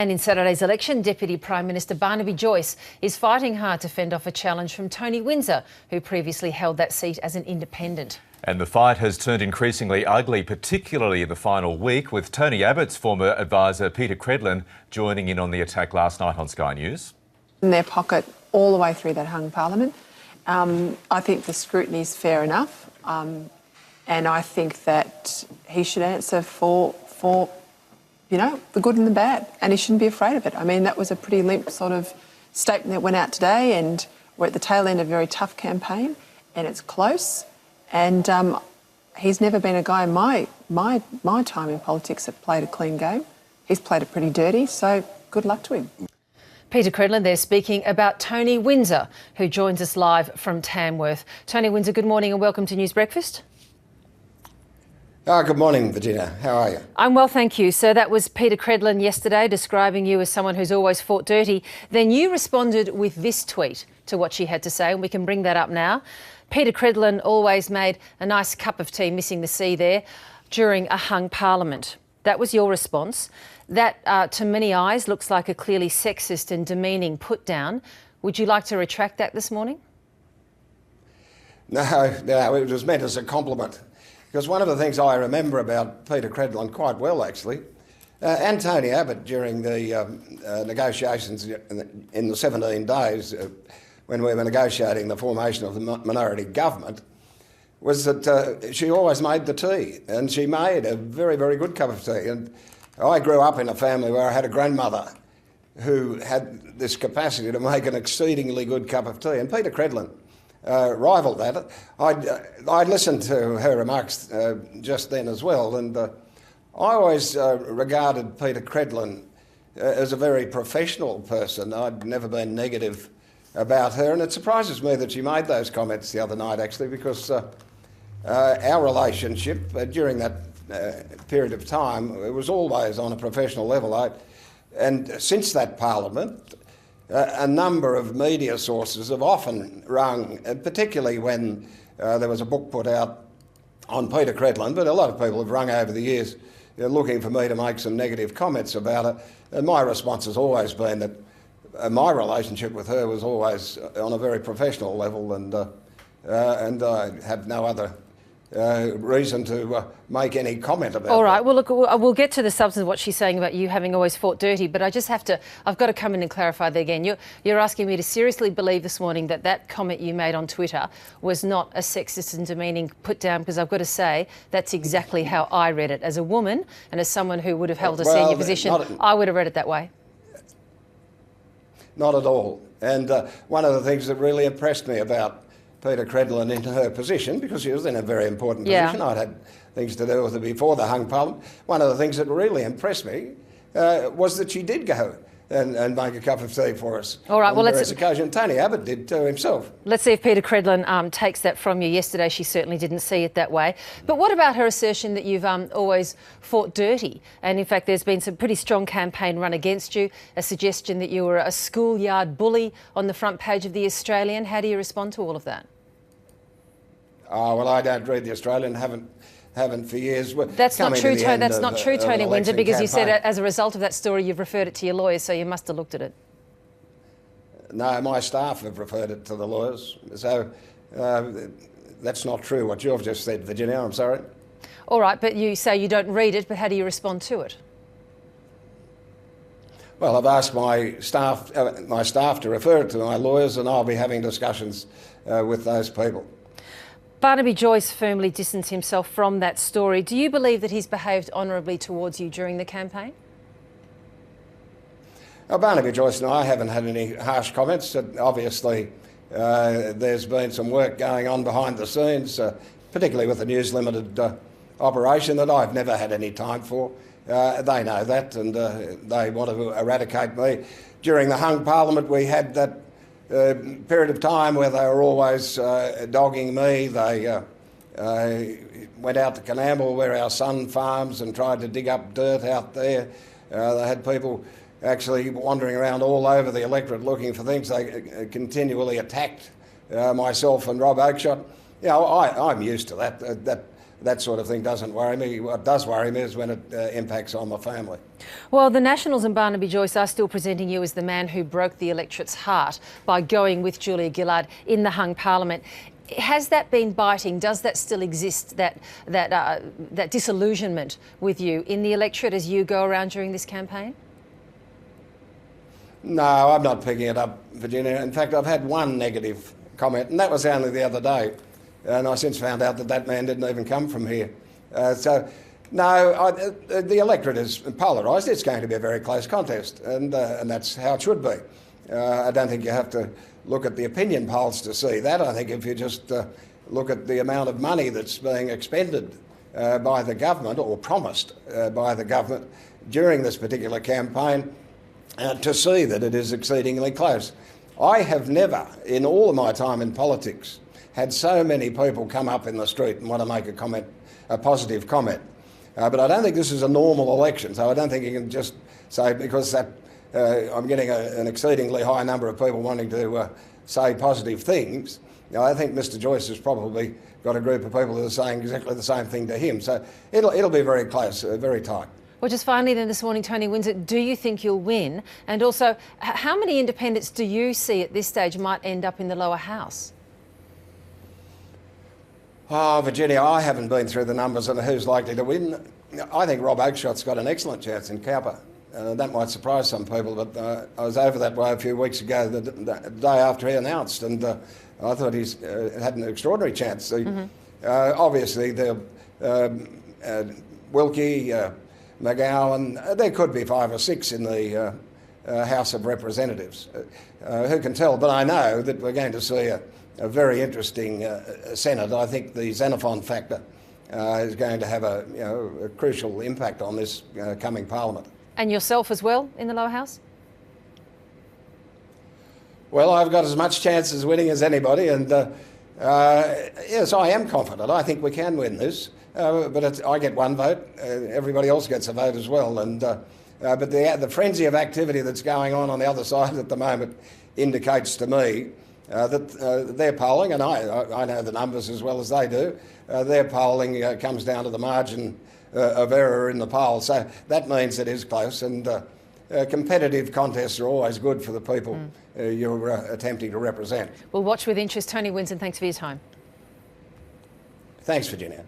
And in Saturday's election, Deputy Prime Minister Barnaby Joyce is fighting hard to fend off a challenge from Tony Windsor, who previously held that seat as an independent. And the fight has turned increasingly ugly, particularly in the final week, with Tony Abbott's former advisor Peter Credlin joining in on the attack last night on Sky News. In their pocket all the way through that hung parliament. I think the scrutiny is fair enough, and I think that he should answer for the good and the bad, and he shouldn't be afraid of it. I mean, that was a pretty limp sort of statement that went out today, and we're at the tail end of a very tough campaign, and it's close. And he's never been a guy in my time in politics that played a clean game. He's played it pretty dirty, so good luck to him. Peter Credlin there speaking about Tony Windsor, who joins us live from Tamworth. Tony Windsor, good morning and welcome to News Breakfast. Good morning, Virginia. How are you? I'm well, thank you. So that was Peter Credlin yesterday describing you as someone who's always fought dirty. Then you responded with this tweet to what she had to say, and we can bring that up now. Peter Credlin always made a nice cup of tea, missing the C there, during a hung parliament. That was your response. That, to many eyes, looks like a clearly sexist and demeaning put-down. Would you like to retract that this morning? No, it was meant as a compliment. Because one of the things I remember about Peter Credlin quite well, actually, and Tony Abbott during the negotiations in the 17 days when we were negotiating the formation of the minority government, was that she always made the tea, and she made a very, very good cup of tea. And I grew up in a family where I had a grandmother who had this capacity to make an exceedingly good cup of tea, and Peter Credlin rivalled that. I listened to her remarks just then as well, and I always regarded Peter Credlin as a very professional person. I'd never been negative about her, and it surprises me that she made those comments the other night, actually, because our relationship during that period of time, it was always on a professional level. And since that parliament, a number of media sources have often rung, particularly when there was a book put out on Peter Credlin, but a lot of people have rung over the years looking for me to make some negative comments about it. And my response has always been that my relationship with her was always on a very professional level, and I have no other reason to make any comment about it. All right, well, look, we'll get to the substance of what she's saying about you having always fought dirty, but I've got to come in and clarify that again. You're asking me to seriously believe this morning that that comment you made on Twitter was not a sexist and demeaning put down, because I've got to say that's exactly how I read it. As a woman and as someone who would have held a senior position, I would have read it that way. Not at all. And one of the things that really impressed me about Peter Credlin in her position, because she was in a very important position. I'd had things to do with her before the hung parliament. One of the things that really impressed me was that she did go and make a cup of tea for us. All right, well, let's... occasion. Tony Abbott did too himself. Let's see if Peter Credlin takes that from you. Yesterday she certainly didn't see it that way. But what about her assertion that you've always fought dirty? And in fact, there's been some pretty strong campaign run against you, a suggestion that you were a schoolyard bully on the front page of The Australian. How do you respond to all of that? Oh, well, I don't read The Australian, haven't for years. That's not true, Tony Windsor, because you said as a result of that story you've referred it to your lawyers, so you must have looked at it. No, my staff have referred it to the lawyers, so that's not true what you've just said, Virginia, I'm sorry. All right, but you say you don't read it, but how do you respond to it? Well, I've asked my staff to refer it to my lawyers, and I'll be having discussions with those people. Barnaby Joyce firmly distanced himself from that story. Do you believe that he's behaved honourably towards you during the campaign? Barnaby Joyce and I haven't had any harsh comments. Obviously, there's been some work going on behind the scenes, particularly with the News Limited operation that I've never had any time for. They know that, and they want to eradicate me. During the hung parliament, we had that period of time where they were always dogging me. They went out to Canamble where our son farms and tried to dig up dirt out there. They had people actually wandering around all over the electorate looking for things. They continually attacked myself and Rob Oakeshott. You know, I'm used to that. that sort of thing doesn't worry me. What does worry me is when it impacts on my family. Well, the Nationals and Barnaby Joyce are still presenting you as the man who broke the electorate's heart by going with Julia Gillard in the hung parliament. Has that been biting? Does that still exist, that disillusionment with you in the electorate as you go around during this campaign? No, I'm not picking it up, Virginia. In fact, I've had one negative comment, and that was only the other day. And I since found out that man didn't even come from here. The electorate is polarised. It's going to be a very close contest, and that's how it should be. I don't think you have to look at the opinion polls to see that. I think if you just look at the amount of money that's being expended by the government, or promised by the government during this particular campaign, to see that it is exceedingly close. I have never, in all of my time in politics, had so many people come up in the street and want to make a positive comment. But I don't think this is a normal election, so I don't think you can just say because I'm getting an exceedingly high number of people wanting to say positive things. I think Mr Joyce has probably got a group of people that are saying exactly the same thing to him. So it'll be very close, very tight. Well, just finally then this morning, Tony Windsor, do you think you'll win? And also, how many independents do you see at this stage might end up in the lower house? Oh, Virginia, I haven't been through the numbers and who's likely to win. I think Rob Oakeshot's got an excellent chance in Cowper. That might surprise some people, but I was over that way a few weeks ago, the day after he announced, and I thought he had an extraordinary chance. Obviously, Wilkie, McGowan, there could be 5 or 6 in the House of Representatives. Who can tell? But I know that we're going to see a very interesting Senate. I think the Xenophon factor is going to have a crucial impact on this coming Parliament. And yourself as well in the lower house? Well, I've got as much chance of winning as anybody, and yes, I am confident. I think we can win this, but I get one vote. Everybody else gets a vote as well, and but the frenzy of activity that's going on the other side at the moment indicates to me that their polling, and I know the numbers as well as they do, their polling comes down to the margin of error in the poll. So that means it is close, and competitive contests are always good for the people you're attempting to represent. We'll watch with interest. Tony Windsor, thanks for your time. Thanks, Virginia.